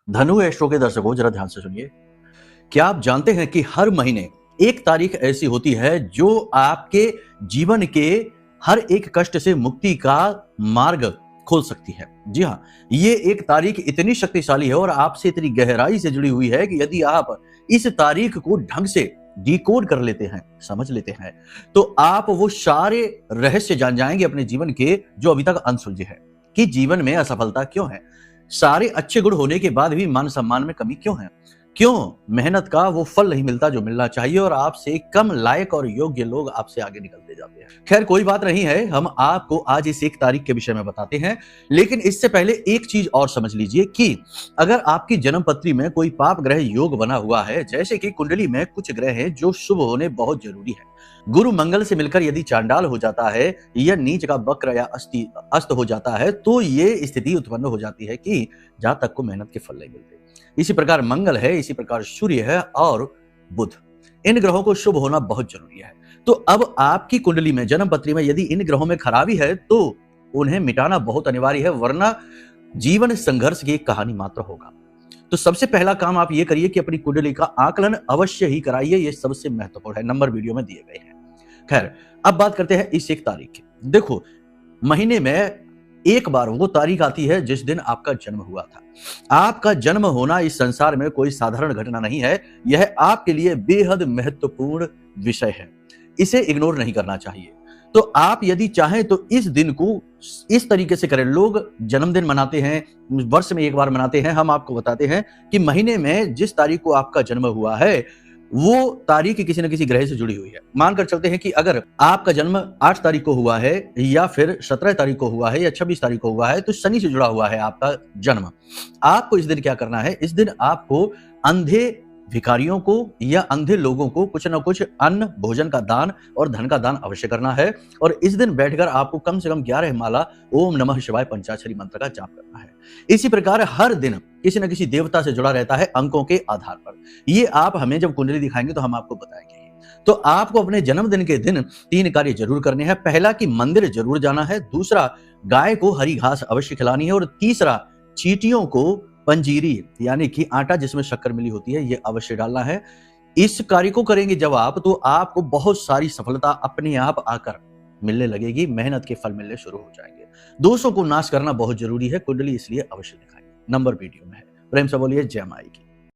धनु एस्ट्रो के दर्शकों जरा ध्यान से सुनिए। क्या आप जानते हैं कि हर महीने एक तारीख ऐसी होती है जो आपके जीवन के हर एक कष्ट से मुक्ति का मार्ग खोल सकती है। जी हाँ, ये एक तारीख इतनी शक्तिशाली है और आपसे इतनी गहराई से जुड़ी हुई है कि यदि आप इस तारीख को ढंग से डिकोड कर लेते हैं, समझ लेते हैं, तो आप वो सारे रहस्य जान जाएंगे अपने जीवन के जो अभी तक अनसुलझे हैं। कि जीवन में असफलता क्यों है, सारे अच्छे गुण होने के बाद भी मान सम्मान में कमी क्यों है, क्यों मेहनत का वो फल नहीं मिलता जो मिलना चाहिए और आपसे कम लायक और योग्य लोग आपसे आगे निकलते जाते हैं। खैर कोई बात नहीं है, हम आपको आज इस एक तारीख के विषय में बताते हैं, लेकिन इससे पहले एक चीज और समझ लीजिए कि अगर आपकी जन्म पत्री में कोई पाप ग्रह योग बना हुआ है, जैसे कि कुंडली में कुछ ग्रह हैं जो शुभ होने बहुत जरूरी है, गुरु मंगल से मिलकर यदि चांडाल हो जाता है या नीच का वक्र या अस्त हो जाता है, तो ये स्थिति उत्पन्न हो जाती है कि जहां तक को मेहनत के फल नहीं मिलते। इसी प्रकार मंगल है, इसी प्रकार सूर्य है और बुध, इन ग्रहों को शुभ होना बहुत जरूरी है। तो अब आपकी कुंडली में जन्म पत्री में यदि इन ग्रहों में खराबी है तो उन्हें मिटाना बहुत अनिवार्य है, वरना जीवन संघर्ष की एक कहानी मात्र होगा। तो सबसे पहला काम आप ये करिए कि अपनी कुंडली का आकलन अवश्य ही कराइए, ये सबसे महत्वपूर्ण है। नंबर वीडियो में दिए गए हैं। खैर अब बात करते हैं इस एक तारीख की। देखो, महीने में एक बार वो तारीख आती है जिस दिन आपका जन्म हुआ था। आपका जन्म होना इस संसार में कोई साधारण घटना नहीं है, यह आपके लिए बेहद महत्वपूर्ण विषय है, इसे इग्नोर नहीं करना चाहिए। तो आप यदि चाहें तो इस दिन को इस तरीके से करें। लोग जन्मदिन मनाते हैं, वर्ष में एक बार मनाते हैं। हम आपको बताते हैं कि महीने में जिस तारीख को आपका जन्म हुआ है वो तारीख किसी न किसी ग्रह से जुड़ी हुई है। मानकर चलते हैं कि अगर आपका जन्म 8 तारीख को हुआ है या फिर 17 तारीख को हुआ है या 26 तारीख को हुआ है, तो शनि से जुड़ा हुआ है आपका जन्म। आपको इस दिन क्या करना है, इस दिन आपको अंधे भिखारियों को या अंधे लोगों को कुछ न कुछ अन्न भोजन का दान और धन का दान अवश्य करना है। और इस दिन बैठकर आपको कम से कम 11 माला ओम नमः शिवाय पंचाक्षरी मंत्र का जाप करना है। इसी प्रकार हर दिन किसी न किसी देवता से जुड़ा रहता है अंकों के आधार पर। ये आप हमें जब कुंडली दिखाएंगे तो हम आपको बताएंगे। तो आपको अपने जन्मदिन के दिन 3 कार्य जरूर करने हैं। पहला कि मंदिर जरूर जाना है, दूसरा गाय को हरी घास अवश्य खिलानी है और तीसरा चींटियों को पंजीरी यानी कि आटा जिसमें शक्कर मिली होती है ये अवश्य डालना है। इस कार्य को करेंगे जब आप, तो आपको बहुत सारी सफलता अपने आप आकर मिलने लगेगी, मेहनत के फल मिलने शुरू हो जाएंगे। दोषों को नाश करना बहुत जरूरी है, कुंडली इसलिए अवश्य दिखाइए। नंबर वीडियो में है। प्रेम से बोलिए जय माई की।